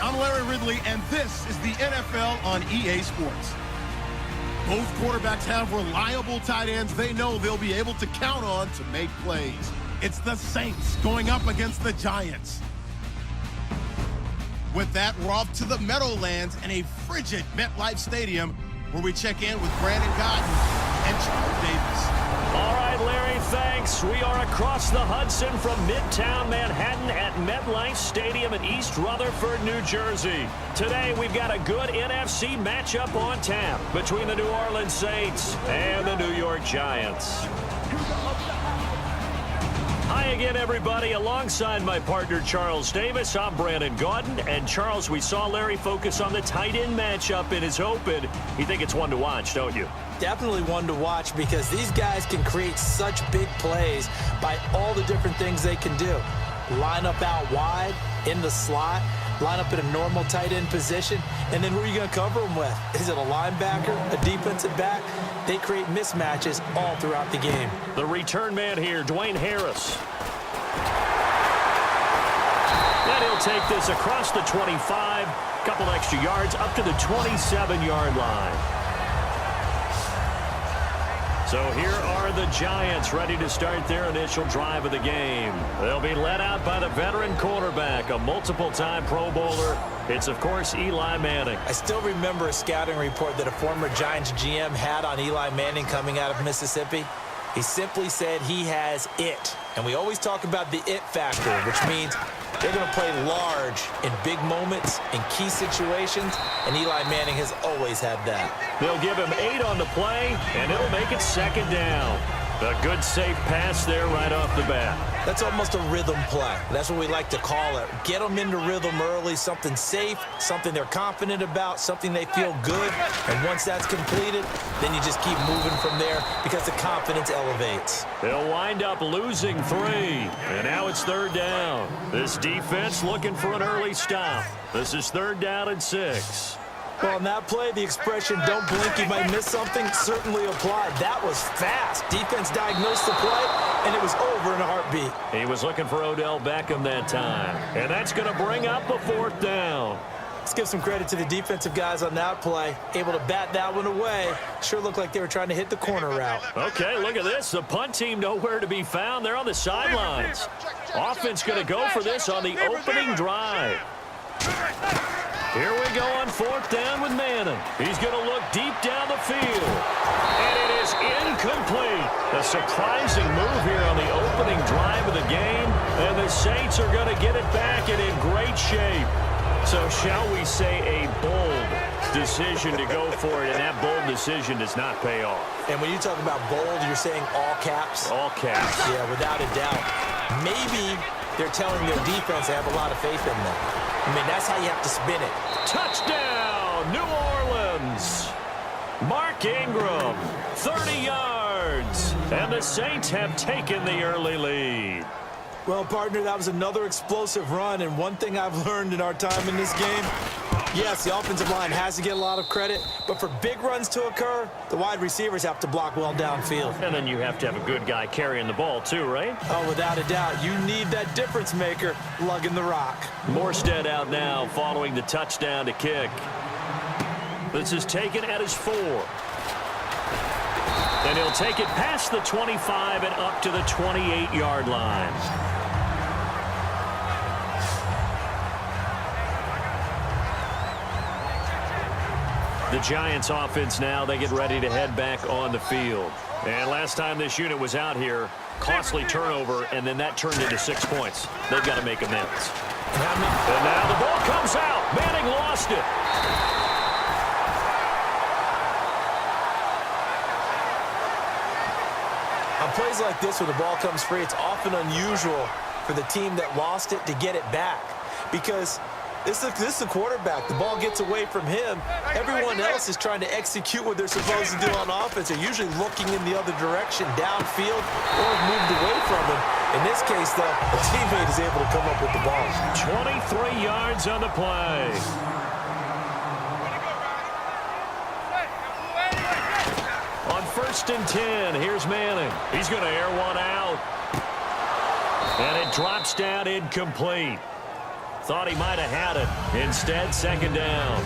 I'm Larry Ridley, and this is the NFL on EA Sports. Both quarterbacks have reliable tight ends they know they'll be able to count on to make plays. It's the Saints going up against the Giants. With that, we're off to the Meadowlands in a frigid MetLife Stadium, where we check in with Brandon Cotton and Charles Davis. All right, Larry, thanks. We are across the Hudson from Midtown Manhattan at MetLife Stadium in East Rutherford, New Jersey. Today, we've got a good NFC matchup on tap between the New Orleans Saints and the New York Giants. Hi again, everybody. Alongside my partner, Charles Davis, I'm Brandon Gaudin. And, Charles, we saw Larry focus on the tight end matchup in his open. You think it's one to watch, don't you? Definitely one to watch because these guys can create such big plays by all the different things they can do. Line up out wide, in the slot, line up in a normal tight end position, and then who are you going to cover them with? Is it a linebacker, a defensive back? They create mismatches all throughout the game. The return man here, Dwayne Harris. And he'll take this across the 25, couple extra yards up to the 27-yard line. So here are the Giants ready to start their initial drive of the game. They'll be led out by the veteran quarterback, a multiple-time Pro Bowler. It's, of course, Eli Manning. I still remember a scouting report that a former Giants GM had on Eli Manning coming out of Mississippi. He simply said he has it. And we always talk about the it factor, which means they're going to play large in big moments, in key situations, and Eli Manning has always had that. They'll give him 8 on the play, and it'll make it second down. A good, safe pass there right off the bat. That's almost a rhythm play. That's what we like to call it. Get them into rhythm early, something safe, something they're confident about, something they feel good. And once that's completed, then you just keep moving from there because the confidence elevates. They'll wind up losing 3, and now it's third down. This defense looking for an early stop. This is third down and 6. Well, in that play, the expression, don't blink, you might miss something, certainly applied. That was fast. Defense diagnosed the play, and it was over in a heartbeat. He was looking for Odell Beckham that time, and that's going to bring up a 4th down. Let's give some credit to the defensive guys on that play. Able to bat that one away. Sure looked like they were trying to hit the corner route. Okay, look at this. The punt team nowhere to be found. They're on the sidelines. Offense going to go for this on the opening drive. Here we go on 4th down with Manning. He's going to look deep down the field. And it is incomplete. A surprising move here on the opening drive of the game. And the Saints are going to get it back and in great shape. So shall we say a bold decision to go for it, and that bold decision does not pay off. And when you talk about bold, you're saying all caps? All caps. Yeah, without a doubt. Maybe they're telling their defense they have a lot of faith in them. I mean, that's how you have to spin it. Touchdown, New Orleans. Mark Ingram, 30 yards. And the Saints have taken the early lead. Well, partner, that was another explosive run, and one thing I've learned in our time in this game, yes, the offensive line has to get a lot of credit, but for big runs to occur, the wide receivers have to block well downfield. And then you have to have a good guy carrying the ball too, right? Oh, without a doubt. You need that difference maker lugging the rock. Morstead out now following the touchdown to kick. This is taken at his 4. And he'll take it past the 25 and up to the 28-yard line. The Giants offense now, they get ready to head back on the field. And last time this unit was out here, costly turnover, and then that turned into 6 points. They've got to make amends. And now the ball comes out. Manning lost it. On plays like this where the ball comes free, it's often unusual for the team that lost it to get it back because this is the quarterback. The ball gets away from him. Everyone else is trying to execute what they're supposed to do on offense. They're usually looking in the other direction, downfield, or moved away from him. In this case, though, a teammate is able to come up with the ball. 23 yards on the play. On 1st and 10, here's Manning. He's going to air one out. And it drops down incomplete. Thought he might have had it. Instead, second down.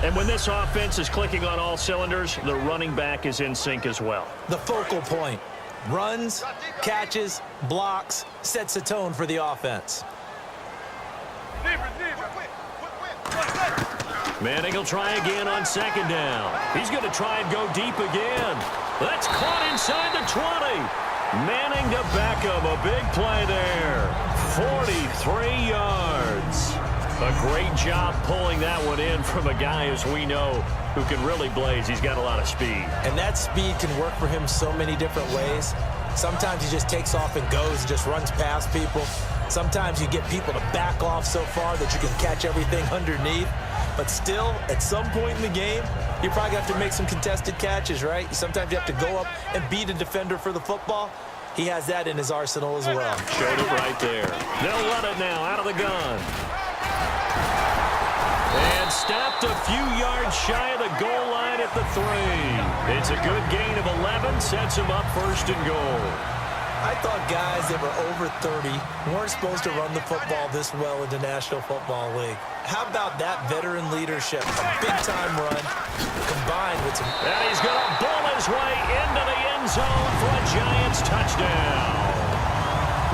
And when this offense is clicking on all cylinders, the running back is in sync as well. The focal point. Runs, catches, blocks, sets a tone for the offense. Manning will try again on second down. He's going to try and go deep again. That's caught inside the 20. Manning to Beckham. A big play there. 43 yards. A great job pulling that one in from a guy, as we know, who can really blaze. He's got a lot of speed. And that speed can work for him so many different ways. Sometimes he just takes off and goes, just runs past people. Sometimes you get people to back off so far that you can catch everything underneath. But still, at some point in the game, you probably have to make some contested catches, right? Sometimes you have to go up and beat a defender for the football. He has that in his arsenal as well. Showed it right there. They'll run it now out of the gun. And stopped a few yards shy of the goal line at the 3. It's a good gain of 11, sets him up first and goal. I thought guys that were over 30 weren't supposed to run the football this well in the National Football League. How about that veteran leadership? A big-time run combined with some... And he's going to bull his way into the end zone for a Giants touchdown.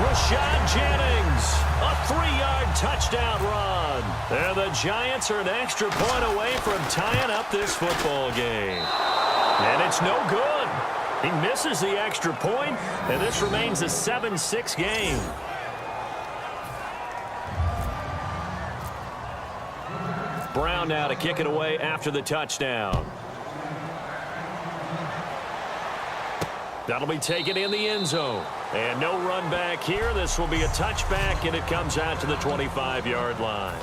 Rashad Jennings, a 3-yard touchdown run. And the Giants are an extra point away from tying up this football game. And it's no good. He misses the extra point, and this remains a 7-6 game. Brown now to kick it away after the touchdown. That'll be taken in the end zone. And no run back here. This will be a touchback, and it comes out to the 25-yard line.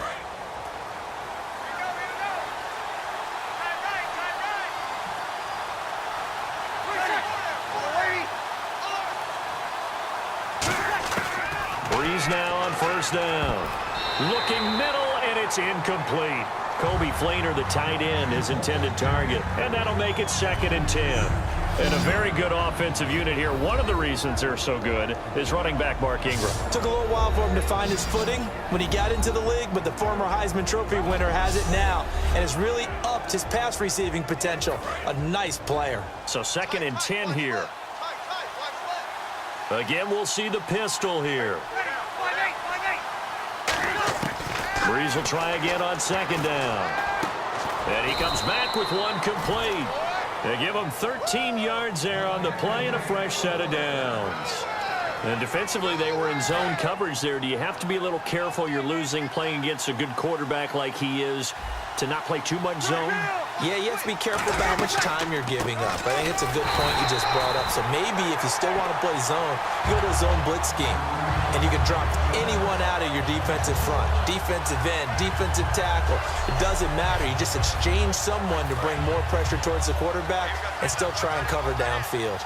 Breeze now on first down. Looking middle, and it's incomplete. Kobe Fleener, the tight end, his intended target. And that'll make it 2nd and 10. And a very good offensive unit here. One of the reasons they're so good is running back Mark Ingram. Took a little while for him to find his footing when he got into the league, but the former Heisman Trophy winner has it now and has really upped his pass receiving potential. A nice player. So 2nd and 10 here. Again, we'll see the pistol here. Breeze will try again on second down. And he comes back with one complete. They give him 13 yards there on the play and a fresh set of downs. And defensively, they were in zone coverage there. Do you have to be a little careful? You're losing playing against a good quarterback like he is to not play too much zone? Yeah, you have to be careful about how much time you're giving up. I think it's a good point you just brought up. So maybe if you still want to play zone, you go to a zone blitz scheme. And you can drop anyone out of your defensive front. Defensive end, defensive tackle. It doesn't matter. You just exchange someone to bring more pressure towards the quarterback and still try and cover downfield.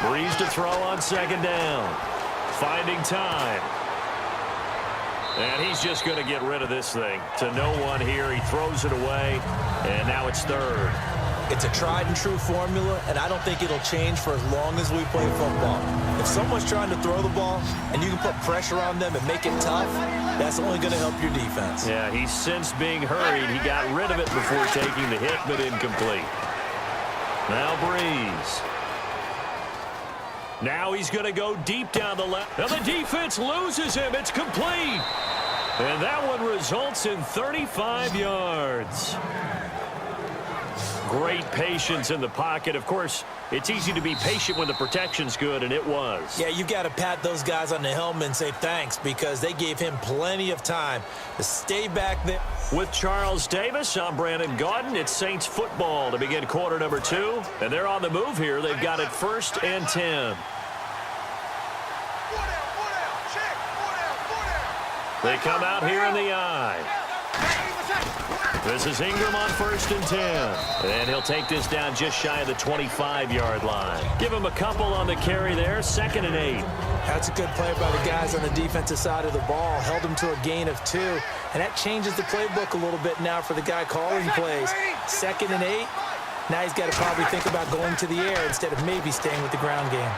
Breeze to throw on second down. Finding time. And he's just going to get rid of this thing. To no one here. He throws it away. And now it's 3rd. It's a tried-and-true formula, and I don't think it'll change for as long as we play football. If someone's trying to throw the ball and you can put pressure on them and make it tough, that's only going to help your defense. Yeah, he's since being hurried. He got rid of it before taking the hit, but incomplete. Now Breeze. Now he's going to go deep down the left. Now the defense loses him. It's complete. And that one results in 35 yards. Great patience in the pocket. Of course, it's easy to be patient when the protection's good, and it was. Yeah, you got to pat those guys on the helmet and say thanks because they gave him plenty of time to stay back there. With Charles Davis, I'm Brandon Gaudin. It's Saints football to begin quarter number 2. And they're on the move here. They've got it 1st and 10. They come out here in the eye. This is Ingram on 1st and 10. And he'll take this down just shy of the 25-yard line. Give him a couple on the carry there. 2nd and 8. That's a good play by the guys on the defensive side of the ball. Held him to a gain of 2. And that changes the playbook a little bit now for the guy calling plays. 2nd and 8. Now he's got to probably think about going to the air instead of maybe staying with the ground game.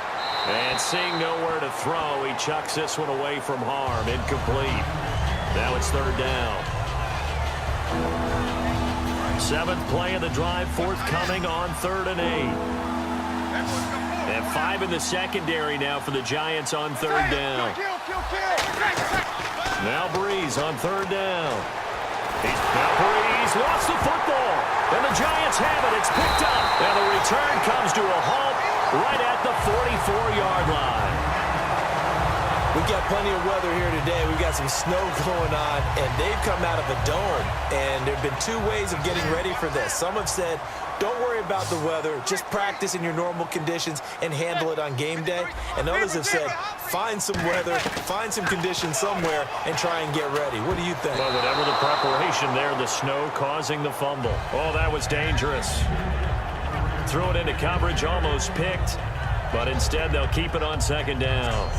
And seeing nowhere to throw, he chucks this one away from harm. Incomplete. Now it's third down. 7th play of the drive, forthcoming on 3rd and 8. And 5 in the secondary now for the Giants on 3rd down. Now Breeze on 3rd down. Now Breeze lost the football. And the Giants have it. It's picked up. And the return comes to a halt right at the 44-yard line. We've got plenty of weather here today. We've got some snow going on, and they've come out of a dome. And there have been 2 ways of getting ready for this. Some have said, don't worry about the weather. Just practice in your normal conditions and handle it on game day. And others have said, find some weather, find some conditions somewhere, and try and get ready. What do you think? Well, whatever the preparation there, the snow causing the fumble. Oh, that was dangerous. Threw it into coverage, almost picked. But instead, they'll keep it on 2nd down.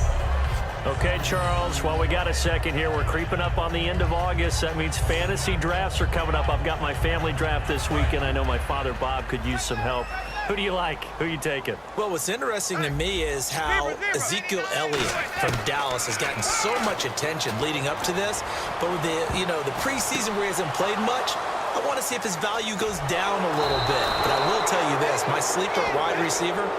Okay, Charles, while we got a second here, we're creeping up on the end of August. That means fantasy drafts are coming up. I've got my family draft this week, and I know my father, Bob, could use some help. Who do you like? Who are you taking? Well, what's interesting to me is how Ezekiel Elliott from Dallas has gotten so much attention leading up to this. But with the preseason where he hasn't played much, I want to see if his value goes down a little bit. But I will tell you this, my sleeper wide receiver,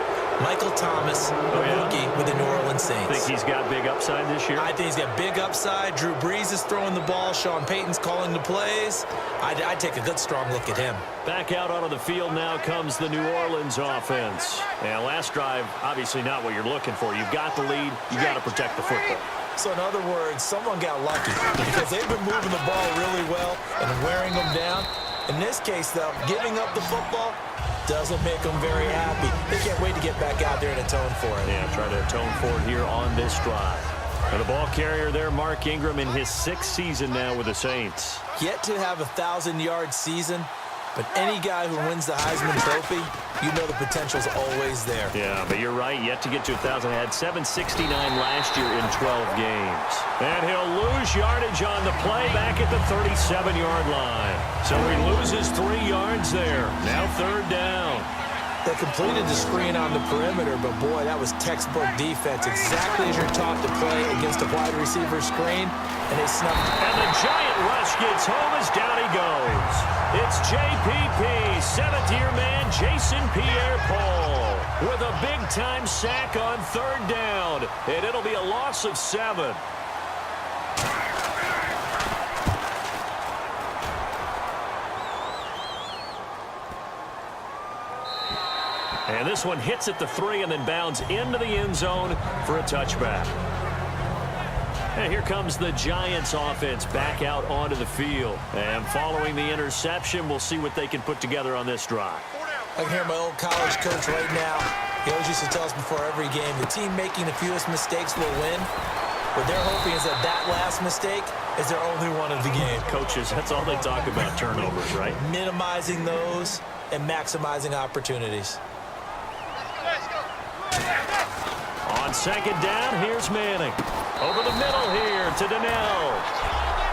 Michael Thomas, rookie with the New Orleans Saints. Think he's got big upside this year? I think he's got big upside. Drew Brees is throwing the ball. Sean Payton's calling the plays. I'd take a good, strong look at him. Back out onto the field now comes the New Orleans offense. And last drive, obviously not what you're looking for. You've got the lead. You've got to protect the football. So in other words, someone got lucky because they've been moving the ball really well and wearing them down. In this case, though, giving up the football doesn't make them very happy. They can't wait to get back out there and atone for it. Yeah, try to atone for it here on this drive. And the ball carrier there, Mark Ingram, in his 6th season now with the Saints. Yet to have a 1,000-yard season, but any guy who wins the Heisman Trophy, you know the potential's always there. Yeah, but you're right. Yet to get to 1,000. Had 769 last year in 12 games. And he'll lose yardage on the play back at the 37-yard line. So he loses 3 yards there. Now 3rd down. They completed the screen on the perimeter, but boy, that was textbook defense. Exactly as you're taught to play against a wide receiver screen, and they snuffed it. And the giant rush gets home as down he goes. It's JPP, 7th-year man Jason Pierre-Paul with a big-time sack on 3rd down, and it'll be a loss of 7. And this one hits at the 3 and then bounds into the end zone for a touchback. And here comes the Giants offense back out onto the field. And following the interception, we'll see what they can put together on this drive. I can hear my old college coach right now. He always used to tell us before every game, the team making the fewest mistakes will win. What they're hoping is that that last mistake is their only one of the game. Coaches, that's all they talk about, turnovers, right? Minimizing those and maximizing opportunities. On 2nd down, here's Manning. Over the middle here to Donnell.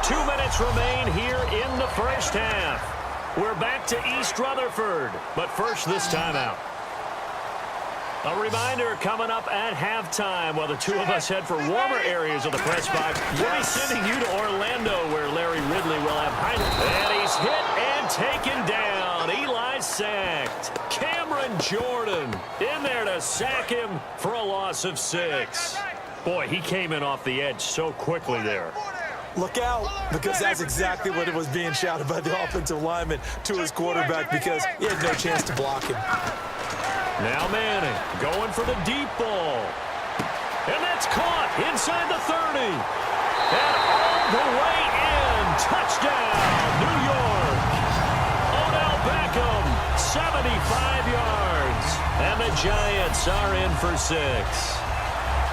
2 minutes remain here in the first half. We're back to East Rutherford, but first this timeout. A reminder coming up at halftime while the two of us head for warmer areas of the press box. We'll be sending you to Orlando where Larry Ridley will have highlights. And he's hit and taken down. Eli sacked. Cameron Jordan in there to sack him for a loss of 6. Boy, he came in off the edge so quickly there. Look out, because that's exactly what it was being shouted by the offensive lineman to his quarterback because he had no chance to block him. Now Manning going for the deep ball. And that's caught inside the 30. And all the way in. Touchdown, New York. Odell Beckham, 75 yards. And the Giants are in for 6.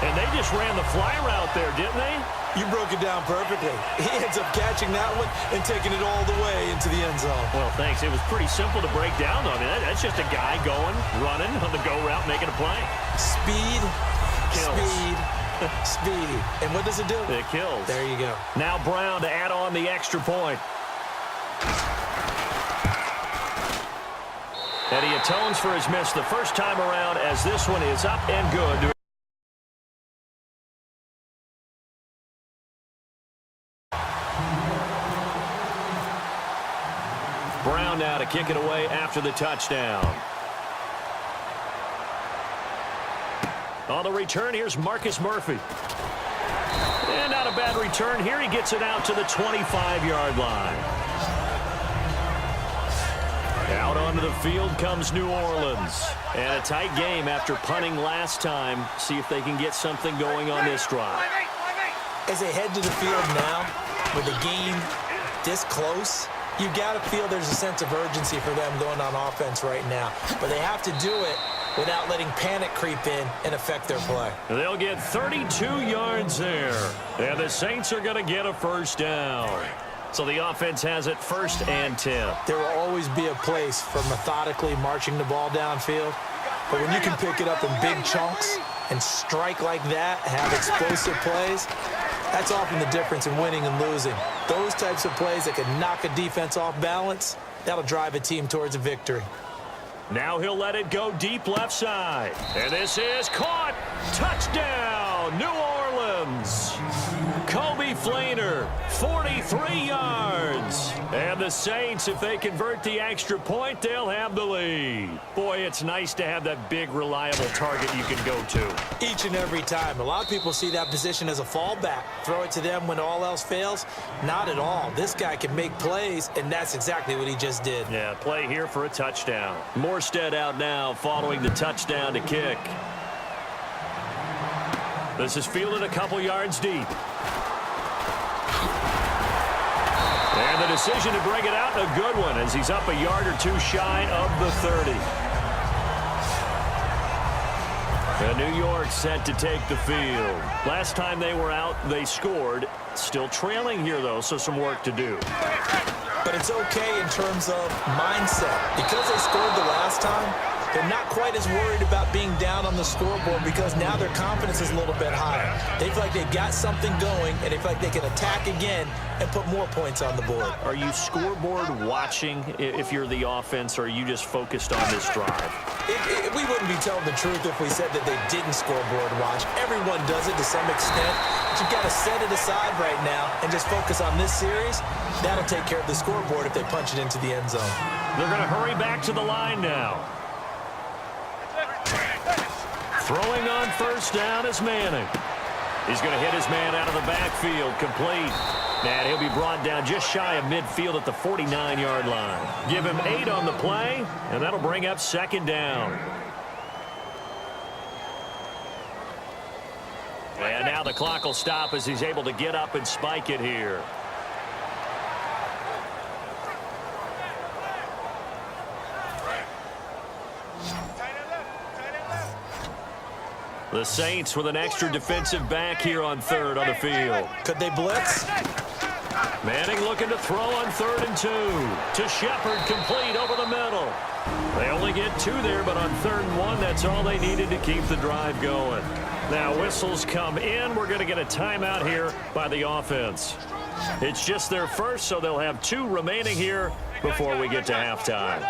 And they just ran the fly route there, didn't they? You broke it down perfectly. He ends up catching that one and taking it all the way into the end zone. Well, thanks. It was pretty simple to break down, though. I mean, that's just a guy going, running on the go route, making a play. Speed, kills. Speed, speed. And what does it do? It kills. There you go. Now Brown to add on the extra point. And he atones for his miss the first time around as this one is up and good. Brown now to kick it away after the touchdown. On the return, here's Marcus Murphy. And not a bad return here. He gets it out to the 25-yard line. Out onto the field comes New Orleans. And a tight game after punting last time. See if they can get something going on this drive. As they head to the field now, with the game this close, you got to feel there's a sense of urgency for them going on offense right now. But they have to do it without letting panic creep in and affect their play. They'll get 32 yards there. And the Saints are going to get a first down. So the offense has it 1st and 10. There will always be a place for methodically marching the ball downfield. But when you can pick it up in big chunks and strike like that, have explosive plays, that's often the difference in winning and losing. Those types of plays that can knock a defense off balance, that'll drive a team towards a victory. Now he'll let it go deep left side. And this is caught. Touchdown, New Orleans. Kobe Flainer, 43 yards. And the Saints, if they convert the extra point, they'll have the lead. Boy, it's nice to have that big, reliable target you can go to. Each and every time. A lot of people see that position as a fallback. Throw it to them when all else fails. Not at all. This guy can make plays, and that's exactly what he just did. Yeah, play here for a touchdown. Morstead out now following the touchdown to kick. This is fielded a couple yards deep. And the decision to bring it out, a good one, as he's up a yard or two shy of the 30. And New York set to take the field. Last time they were out, they scored. Still trailing here, though, so some work to do. But it's okay in terms of mindset. Because they scored the last time, they're not quite as worried about being down on the scoreboard because now their confidence is a little bit higher. They feel like they've got something going, and they feel like they can attack again and put more points on the board. Are you scoreboard watching if you're the offense, or are you just focused on this drive? We wouldn't be telling the truth if we said that they didn't scoreboard watch. Everyone does it to some extent. But you've got to set it aside right now and just focus on this series. That'll take care of the scoreboard if they punch it into the end zone. They're going to hurry back to the line now. Throwing on first down is Manning. He's going to hit his man out of the backfield, complete. And he'll be brought down just shy of midfield at the 49-yard line. Give him 8 on the play, and that'll bring up 2nd down. And now the clock will stop as he's able to get up and spike it here. The Saints with an extra defensive back here on 3rd on the field. Could they blitz? Manning looking to throw on 3rd and 2. To Shepard, complete over the middle. They only get 2 there, but on 3rd and 1, that's all they needed to keep the drive going. Now whistles come in. We're going to get a timeout here by the offense. It's just their first, so they'll have 2 remaining here before we get to halftime.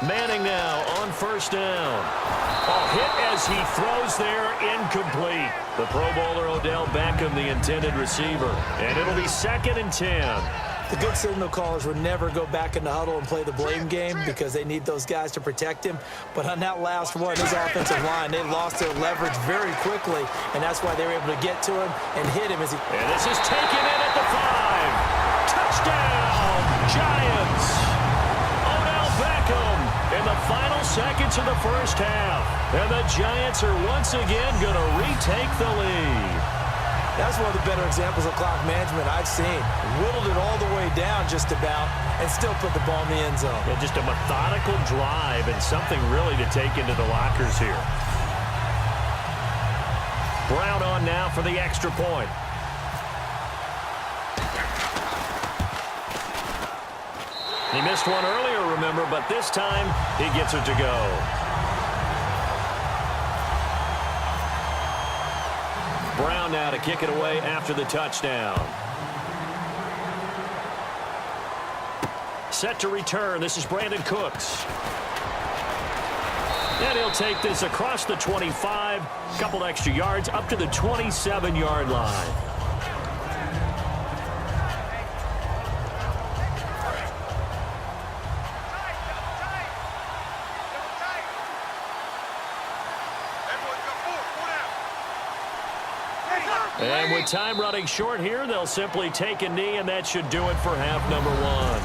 Manning now on first down. A hit as he throws there, incomplete. The Pro Bowler Odell Beckham, the intended receiver. And it'll be 2nd and 10. The good signal callers would never go back in the huddle and play the blame game because they need those guys to protect him. But on that last one, his offensive line, they lost their leverage very quickly, and that's why they were able to get to him and hit him as he... And this is taken in at the 5. Touchdown, Giants. Odell Beckham in the final seconds of the first half. And the Giants are once again going to retake the lead. That's one of the better examples of clock management I've seen. Whittled it all the way down just about and still put the ball in the end zone. Yeah, just a methodical drive and something really to take into the lockers here. Brown on now for the extra point. He missed one earlier, remember, but this time he gets it to go. Brown now to kick it away after the touchdown. Set to return. This is Brandon Cooks. And he'll take this across the 25, couple extra yards up to the 27-yard line. And with time running short here, they'll simply take a knee, and that should do it for half number one.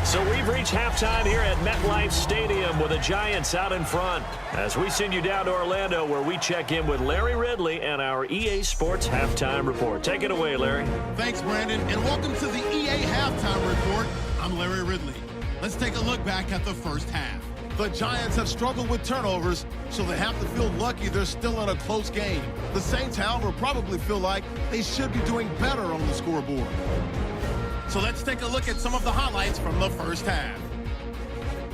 So we've reached halftime here at MetLife Stadium with the Giants out in front. As we send you down to Orlando, where we check in with Larry Ridley and our EA Sports Halftime Report. Take it away, Larry. Thanks, Brandon, and welcome to the EA Halftime Report. I'm Larry Ridley. Let's take a look back at the first half. The Giants have struggled with turnovers, so they have to feel lucky they're still in a close game. The Saints, however, probably feel like they should be doing better on the scoreboard. So let's take a look at some of the highlights from the first half.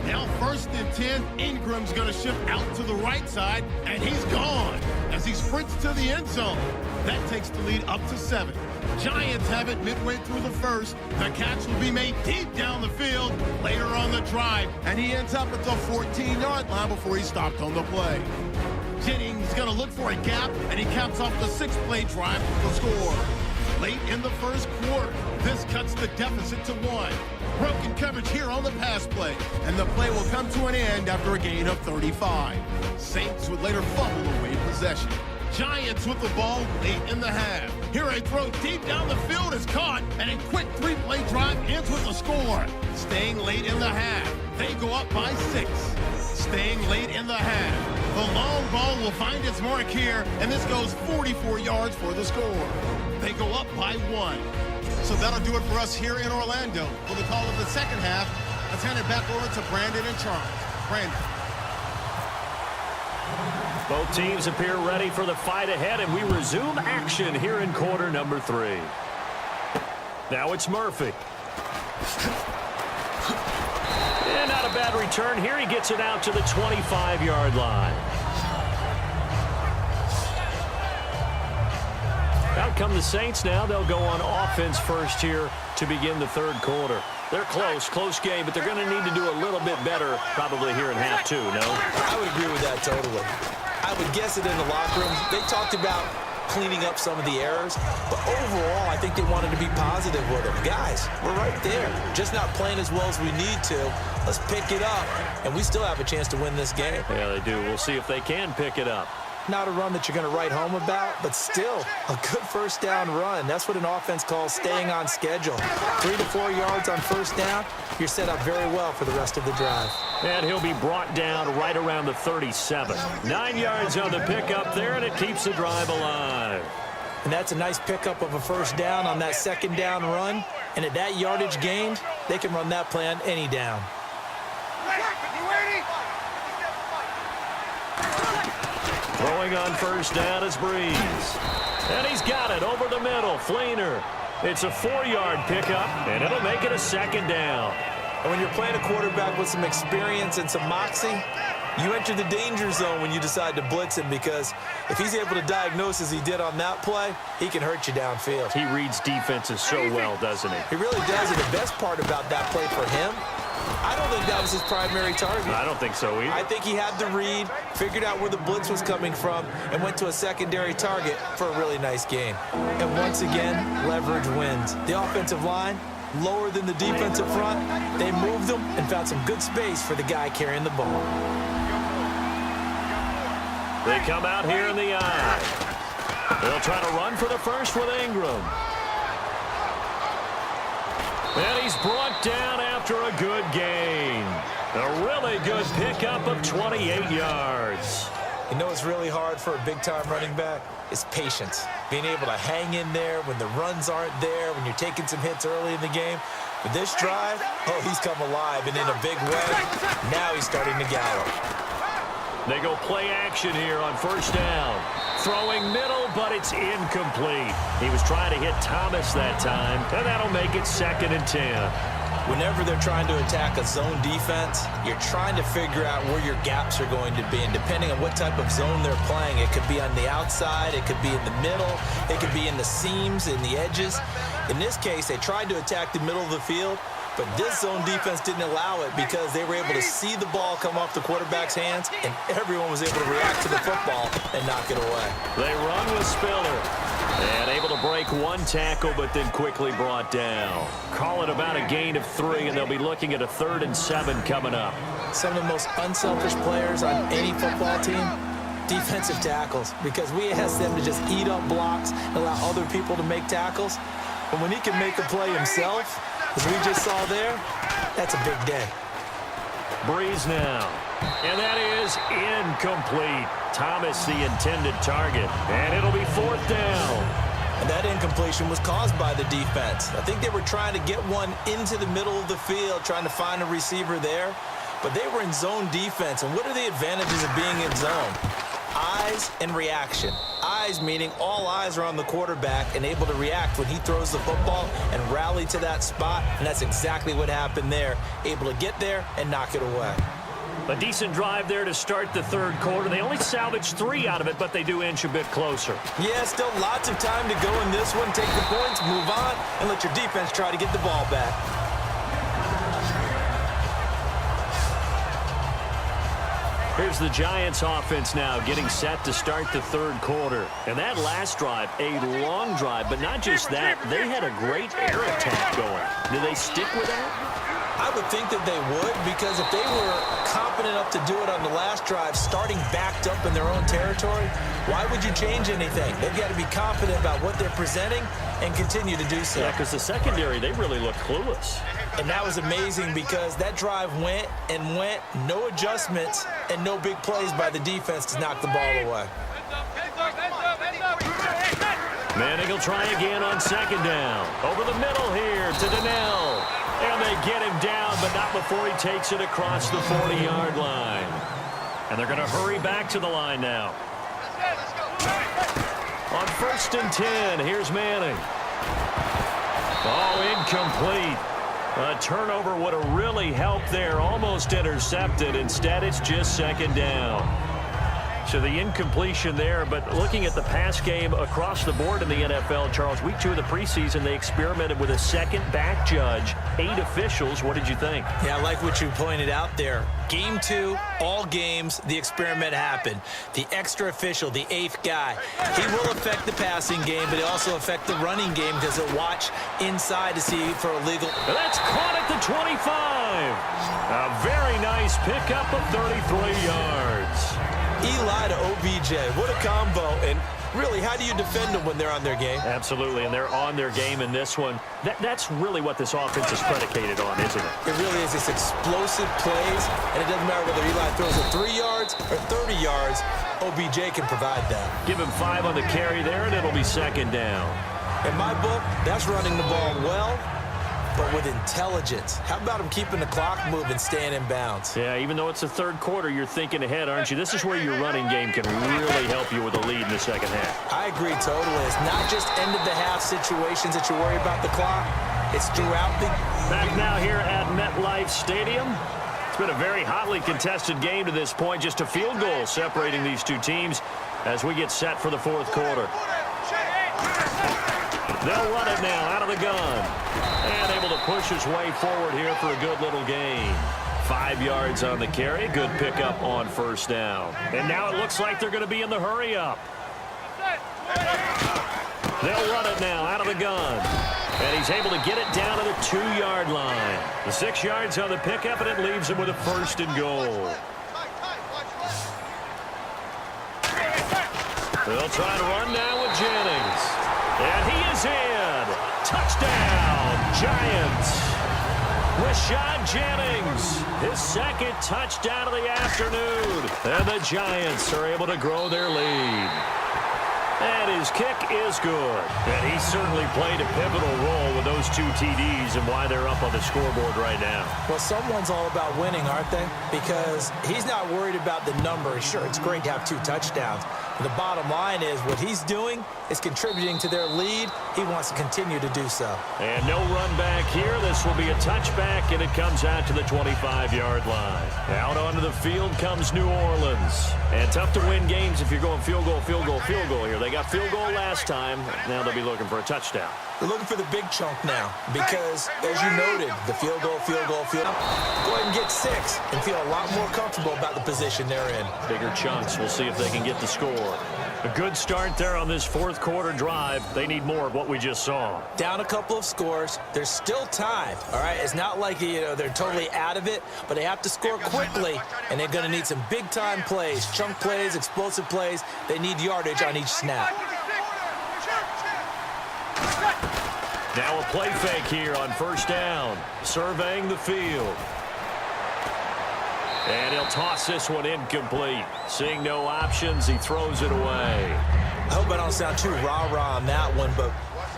Now 1st and 10, Ingram's going to shift out to the right side, and he's gone as he sprints to the end zone. That takes the lead up to 7. Giants have it midway through the first. The catch will be made deep down the field later on the drive, and he ends up at the 14-yard line before he stopped on the play. Jennings going to look for a gap, and he caps off the 6-play drive with the score. Late in the first quarter, this cuts the deficit to 1. Broken coverage here on the pass play, and the play will come to an end after a gain of 35. Saints would later fumble away possession. Giants with the ball late in the half. Here a throw deep down the field is caught, and a quick 3-play drive ends with a score. Staying late in the half, they go up by 6. Staying late in the half, the long ball will find its mark here, and this goes 44 yards for the score. They go up by 1. So that'll do it for us here in Orlando. For the call of the second half, let's hand it back over to Brandon and Charles. Brandon. Both teams appear ready for the fight ahead, and we resume action here in quarter number 3. Now it's Murphy. And not a bad return here. He gets it out to the 25-yard line. Out come the Saints now. They'll go on offense first here to begin the third quarter. They're close game, but they're going to need to do a little bit better probably here in half 2, no? I would agree with that totally. I would guess it in the locker room. They talked about cleaning up some of the errors, but overall, I think they wanted to be positive with them. Guys, we're right there. Just not playing as well as we need to. Let's pick it up, and we still have a chance to win this game. Yeah, they do. We'll see if they can pick it up. Not a run that you're going to write home about, but still a good first down run. That's what an offense calls staying on schedule. 3 to 4 yards on first down, you're set up very well for the rest of the drive. And he'll be brought down right around the 37. 9 yards on the pickup there, and it keeps the drive alive. And that's a nice pickup of a first down on that second down run. And at that yardage gained, they can run that play on any down. Throwing on first down is Breeze. And he's got it over the middle. Fleener. It's a 4-yard pickup, and it'll make it a second down. And when you're playing a quarterback with some experience and some moxie, you enter the danger zone when you decide to blitz him, because if he's able to diagnose as he did on that play, he can hurt you downfield. He reads defenses so well, doesn't he? He really does, and the best part about that play for him, I don't think that was his primary target. I don't think so either. I think he had the read, figured out where the blitz was coming from, and went to a secondary target for a really nice game. And once again, leverage wins. The offensive line, lower than the defensive front, they moved them and found some good space for the guy carrying the ball. They come out here in the eye. They'll try to run for the first with Ingram. And he's brought down after a good gain. A really good pickup of 28 yards. You know what's really hard for a big-time running back? It's patience. Being able to hang in there when the runs aren't there, when you're taking some hits early in the game. With this drive, oh, he's come alive, and in a big way, now he's starting to gallop. They go play action here on first down. Throwing middle, but it's incomplete. He was trying to hit Thomas that time, and that'll make it 2nd and 10. Whenever they're trying to attack a zone defense, you're trying to figure out where your gaps are going to be. And depending on what type of zone they're playing, it could be on the outside, it could be in the middle, it could be in the seams, in the edges. In this case, they tried to attack the middle of the field, but this zone defense didn't allow it because they were able to see the ball come off the quarterback's hands, and everyone was able to react to the football and knock it away. They run with Spiller. And able to break one tackle, but then quickly brought down. Call it about a gain of 3, and they'll be looking at a 3rd and 7 coming up. Some of the most unselfish players on any football team, defensive tackles, because we ask them to just eat up blocks and allow other people to make tackles. But when he can make a play himself, as we just saw there, that's a big day. Breeze now. And that is incomplete. Thomas the intended target. And it'll be 4th down. And that incompletion was caused by the defense. I think they were trying to get one into the middle of the field, trying to find a receiver there. But they were in zone defense. And what are the advantages of being in zone? Eyes and reaction. Eyes meaning all eyes are on the quarterback and able to react when he throws the football and rally to that spot. And that's exactly what happened there. Able to get there and knock it away. A decent drive there to start the 3rd quarter. They only salvaged 3 out of it, but they do inch a bit closer. Yeah, still lots of time to go in this one. Take the points, move on, and let your defense try to get the ball back. Here's the Giants offense now getting set to start the 3rd quarter. And that last drive, a long drive, but not just that. They had a great air attack going. Do they stick with that? I would think that they would, because if they were confident enough to do it on the last drive, starting backed up in their own territory, why would you change anything? They've got to be confident about what they're presenting and continue to do so. Yeah, because the secondary, they really looked clueless. And that was amazing because that drive went and went, no adjustments and no big plays by the defense to knock the ball away. Manning will try again on 2nd down. Over the middle here to Donnell. And they get him down, but not before he takes it across the 40-yard line. And they're going to hurry back to the line now. On 1st and 10, here's Manning. Oh, incomplete. A turnover would have really helped there. Almost intercepted. Instead, it's just 2nd down. So the incompletion there, but looking at the pass game across the board in the NFL, Charles, week 2 of the preseason, they experimented with a 2nd back judge, 8 officials. What did you think? Yeah, I like what you pointed out there. Game 2, all games, the experiment happened. The extra official, the 8th guy, he will affect the passing game, but he also affect the running game because he'll watch inside to see for illegal. That's caught at the 25. A very nice pickup of 33 yards. Eli to OBJ. What a combo. And really, how do you defend them when they're on their game? Absolutely, and they're on their game in this one. That's really what this offense is predicated on, isn't it? It really is. It's explosive plays, and it doesn't matter whether Eli throws it 3 yards or 30 yards. OBJ can provide that. Give him 5 on the carry there, and it'll be 2nd down. In my book, that's running the ball well, but with intelligence. How about him keeping the clock moving, staying in bounds? Yeah, even though it's the 3rd quarter, you're thinking ahead, aren't you? This is where your running game can really help you with a lead in the 2nd half. I agree totally. It's not just end-of-the-half situations that you worry about the clock. It's throughout the... Back now here at MetLife Stadium. It's been a very hotly contested game to this point. Just a field goal separating these two teams as we get set for the 4th quarter. They'll run it now out of the gun. And able to push his way forward here for a good little gain. 5 yards on the carry. Good pickup on 1st down. And now it looks like they're going to be in the hurry-up. They'll run it now out of the gun. And he's able to get it down to the 2-yard line. The 6 yards on the pickup, and it leaves him with a 1st and goal. They'll try to run now with Jennings. And he is in. Touchdown, Giants. Rashad Jennings, his 2nd touchdown of the afternoon. And the Giants are able to grow their lead. And his kick is good. And he certainly played a pivotal role with those 2 TDs and why they're up on the scoreboard right now. Well, someone's all about winning, aren't they? Because he's not worried about the number. Sure, it's great to have 2 touchdowns. The bottom line is what he's doing is contributing to their lead. He wants to continue to do so. And no run back here. This will be a touchback, and it comes out to the 25-yard line. Out onto the field comes New Orleans. And tough to win games if you're going field goal, field goal, field goal here. They got field goal last time. Now they'll be looking for a touchdown. They're looking for the big chunk now because, as you noted, the field goal, field goal, field goal. Go ahead and get 6 and feel a lot more comfortable about the position they're in. Bigger chunks. We'll see if they can get the score. A good start there on this fourth quarter drive. They need more of what we just saw. Down a couple of scores. There's still time, all right? It's not like, they're totally out of it, but they have to score quickly, and they're going to need some big-time plays, chunk plays, explosive plays. They need yardage on each snap. Now a play fake here on first down. Surveying the field. And he'll toss this one incomplete. Seeing no options, he throws it away. I hope I don't sound too rah-rah on that one, but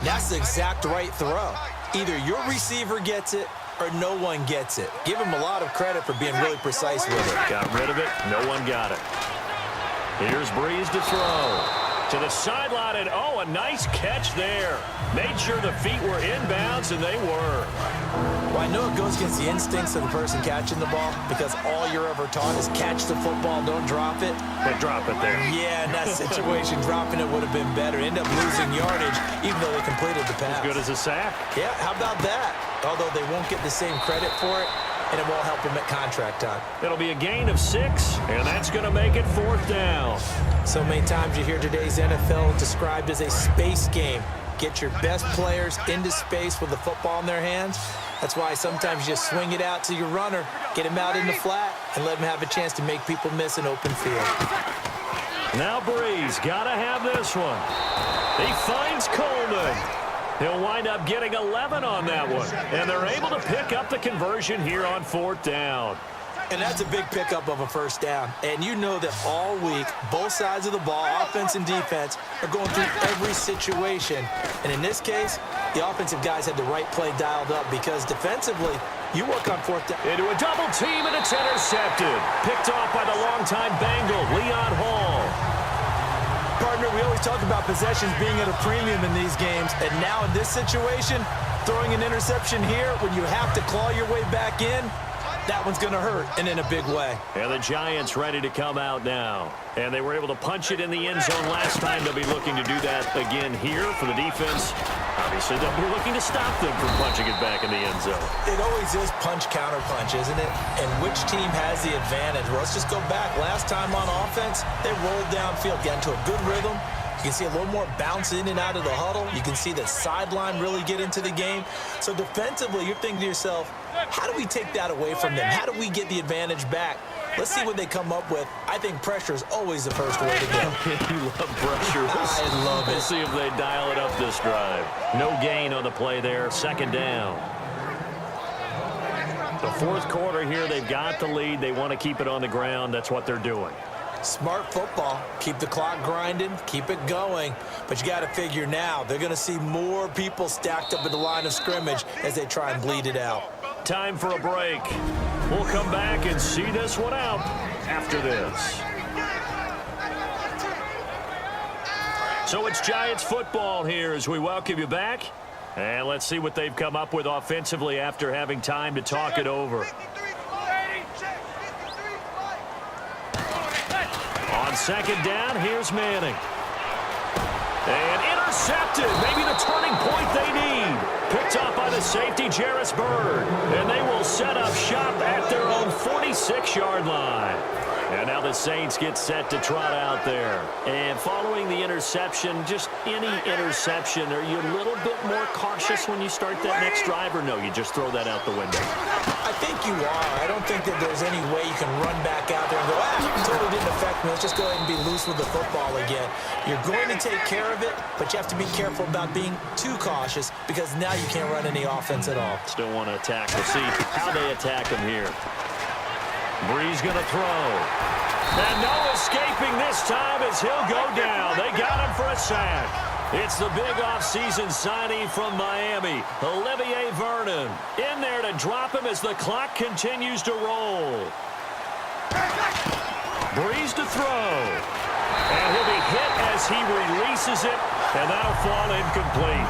that's the exact right throw. Either your receiver gets it or no one gets it. Give him a lot of credit for being really precise with it. Got rid of it. No one got it. Here's Breeze to throw. To the sideline, and a nice catch there. Made sure the feet were inbounds, and they were. Well, I know it goes against the instincts of the person catching the ball because all you're ever taught is catch the football, don't drop it. But drop it there. Yeah, in that situation, dropping it would have been better. End up losing yardage, even though they completed the pass. As good as a sack. Yeah, how about that? Although they won't get the same credit for it, and it won't help them at contract time. It'll be a gain of 6, and that's going to make it fourth down. So many times you hear today's NFL described as a space game. Get your best players into space with the football in their hands. That's why sometimes you just swing it out to your runner, get him out in the flat, and let him have a chance to make people miss an open field. Now Breeze, got to have this one. He finds Coleman. He'll wind up getting 11 on that one. And they're able to pick up the conversion here on fourth down. And that's a big pickup of a first down. And you know that all week, both sides of the ball, offense and defense, are going through every situation. And in this case, the offensive guys had the right play dialed up because defensively, you work on fourth down. Into a double team, and it's intercepted. Picked off by the longtime Bengal, Leon Hall. Partner, we always talk about possessions being at a premium in these games. And now in this situation, throwing an interception here when you have to claw your way back in, that one's going to hurt, and in a big way. And the Giants ready to come out now. And they were able to punch it in the end zone last time. They'll be looking to do that again here for the defense. Obviously, they'll be looking to stop them from punching it back in the end zone. It always is punch-counter-punch, isn't it? And which team has the advantage? Well, let's just go back. Last time on offense, they rolled downfield, got into a good rhythm. You can see a little more bounce in and out of the huddle. You can see the sideline really get into the game. So defensively, you're thinking to yourself, how do we take that away from them? How do we get the advantage back? Let's see what they come up with. I think pressure is always the first way to go. You love pressure. I love it. We'll see if they dial it up this drive. No gain on the play there. Second down. The fourth quarter here, they've got the lead. They want to keep it on the ground. That's what they're doing. Smart football. Keep the clock grinding. Keep it going. But you got to figure now, they're going to see more people stacked up at the line of scrimmage as they try and bleed it out. Time for a break. We'll come back and see this one out after this. So it's Giants football here as we welcome you back. And let's see what they've come up with offensively after having time to talk it over. On second down, here's Manning. And intercepted. Maybe the turning point they need. Picked off by the safety, Jarris Byrd. And they will set up shop at their own 46-yard line. And now the Saints get set to trot out there. And following the interception, just any interception, are you a little bit more cautious when you start that next drive, or no, you just throw that out the window? I think you are. I don't think that there's any way you can run back out there and go, totally didn't affect me. Let's just go ahead and be loose with the football again. You're going to take care of it, but you have to be careful about being too cautious because now you can't run any offense at all. Still want to attack. We'll see how they attack him here. Breeze going to throw. And no escaping this time as he'll go down. They got him for a sack. It's the big offseason signing from Miami, Olivier Vernon. In there to drop him as the clock continues to roll. Breeze to throw. And he'll be hit as he releases it, and that'll fall incomplete.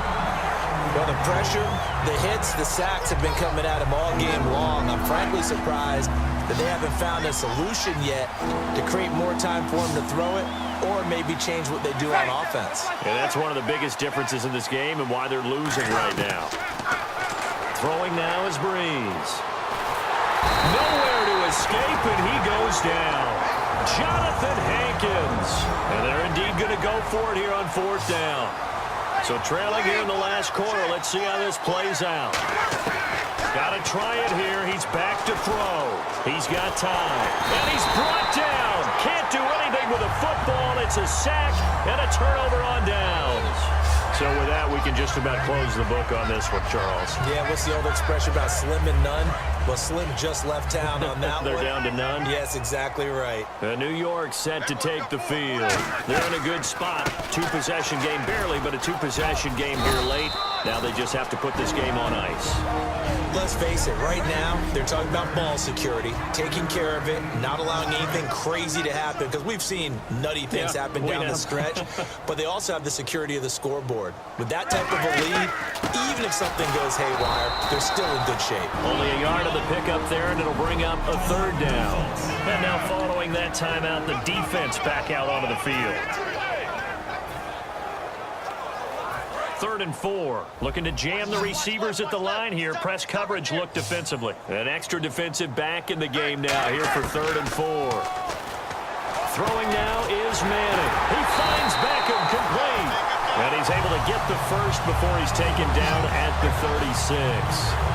Well, the pressure, the hits, the sacks have been coming at him all game long. I'm frankly surprised that they haven't found a solution yet to create more time for him to throw it or maybe change what they do on offense. And that's one of the biggest differences in this game and why they're losing right now. Throwing now is Breeze. Nowhere to escape, and he goes down. Jonathan Hankins. And they're indeed going to go for it here on 4th down. So trailing here in the last quarter. Let's see how this plays out. Got to try it here. He's back to throw. He's got time. And he's brought down. Can't do anything with a football. It's a sack and a turnover on downs. So with that, we can just about close the book on this one, Charles. Yeah, what's the old expression about slim and none? Well, Slim just left town on that They're one. down to none? Yes, exactly right. New York set to take the field. They're in a good spot. 2-possession game, barely, but a 2-possession game here late. Now they just have to put this game on ice. Let's face it, right now, they're talking about ball security, taking care of it, not allowing anything crazy to happen, because we've seen nutty things happen down the stretch, but they also have the security of the scoreboard. With that type of a lead, even if something goes haywire, they're still in good shape. Only a yard of the pickup there, and it'll bring up a 3rd down. And now following that timeout, the defense back out onto the field. 3rd and 4. Looking to jam the receivers at the line here. Press coverage look defensively. An extra defensive back in the game now here for 3rd and 4. Throwing now is Manning. He finds Beckham complete. And he's able to get the first before he's taken down at the 36.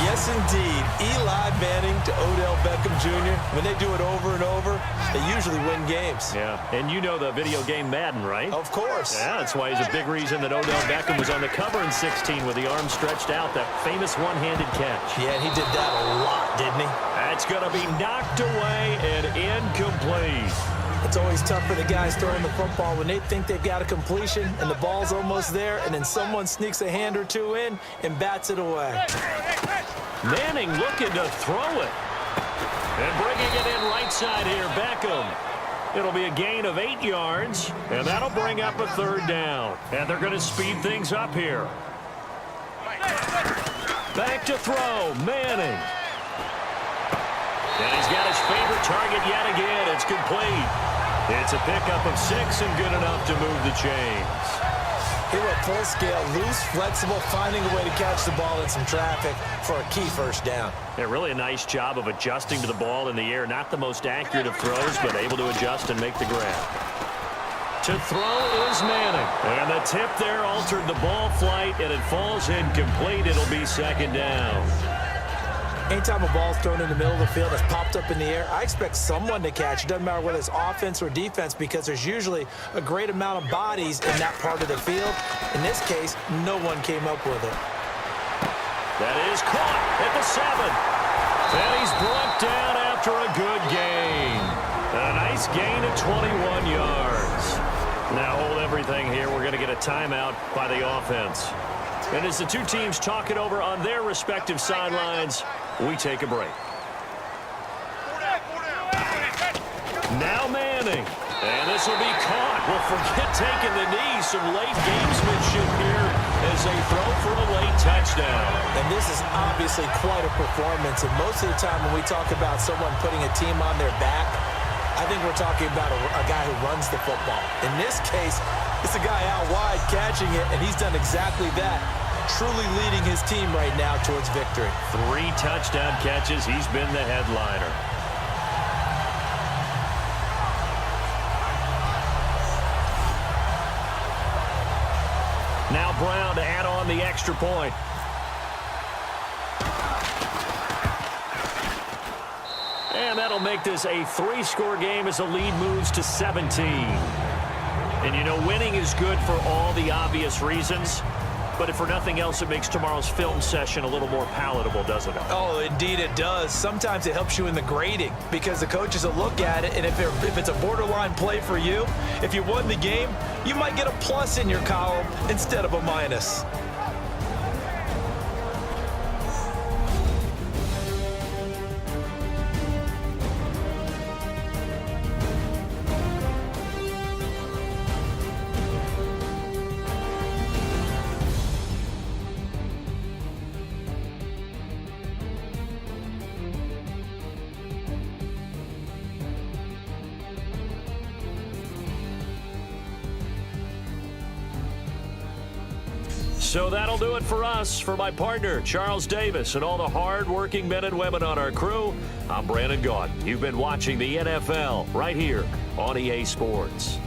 Yes, indeed. Eli Manning to Odell Beckham Jr. When they do it over and over, they usually win games. Yeah, and you know the video game Madden, right? Of course. Yeah, that's why he's a big reason that Odell Beckham was on the cover in 16 with the arm stretched out, that famous one-handed catch. Yeah, and he did that a lot, didn't he? That's going to be knocked away and incomplete. It's always tough for the guys throwing the football when they think they've got a completion and the ball's almost there, and then someone sneaks a hand or two in and bats it away. Manning looking to throw it. And bringing it in right side here, Beckham. It'll be a gain of 8 yards, and that'll bring up a 3rd down. And they're going to speed things up here. Back to throw, Manning. And he's got his favorite target yet again. It's complete. It's a pickup of 6 and good enough to move the chains. He went full scale, loose, flexible, finding a way to catch the ball in some traffic for a key 1st down. Yeah, really a nice job of adjusting to the ball in the air. Not the most accurate of throws, but able to adjust and make the grab. To throw is Manning. And the tip there altered the ball flight, and it falls incomplete. It'll be 2nd down. Anytime a ball's thrown in the middle of the field that's popped up in the air, I expect someone to catch. It doesn't matter whether it's offense or defense, because there's usually a great amount of bodies in that part of the field. In this case, no one came up with it. That is caught at the 7. And he's brought down after a good gain. A nice gain of 21 yards. Now hold everything here. We're going to get a timeout by the offense. And as the two teams talk it over on their respective sidelines, we take a break. Now Manning. And this will be caught. Well, forget taking the knee. Some late gamesmanship here as they throw for a late touchdown. And this is obviously quite a performance. And most of the time when we talk about someone putting a team on their back, I think we're talking about a guy who runs the football. In this case, it's a guy out wide catching it, and he's done exactly that. Truly leading his team right now towards victory. 3 touchdown catches. He's been the headliner. Now Brown to add on the extra point. And that'll make this a 3-score game as the lead moves to 17. And you know, winning is good for all the obvious reasons. But if for nothing else, it makes tomorrow's film session a little more palatable, doesn't it? Oh, indeed it does. Sometimes it helps you in the grading because the coaches will look at it, and if it's a borderline play for you, if you won the game, you might get a plus in your column instead of a minus. So that'll do it for us. For my partner, Charles Davis, and all the hard-working men and women on our crew, I'm Brandon Gaudin. You've been watching the NFL right here on EA Sports.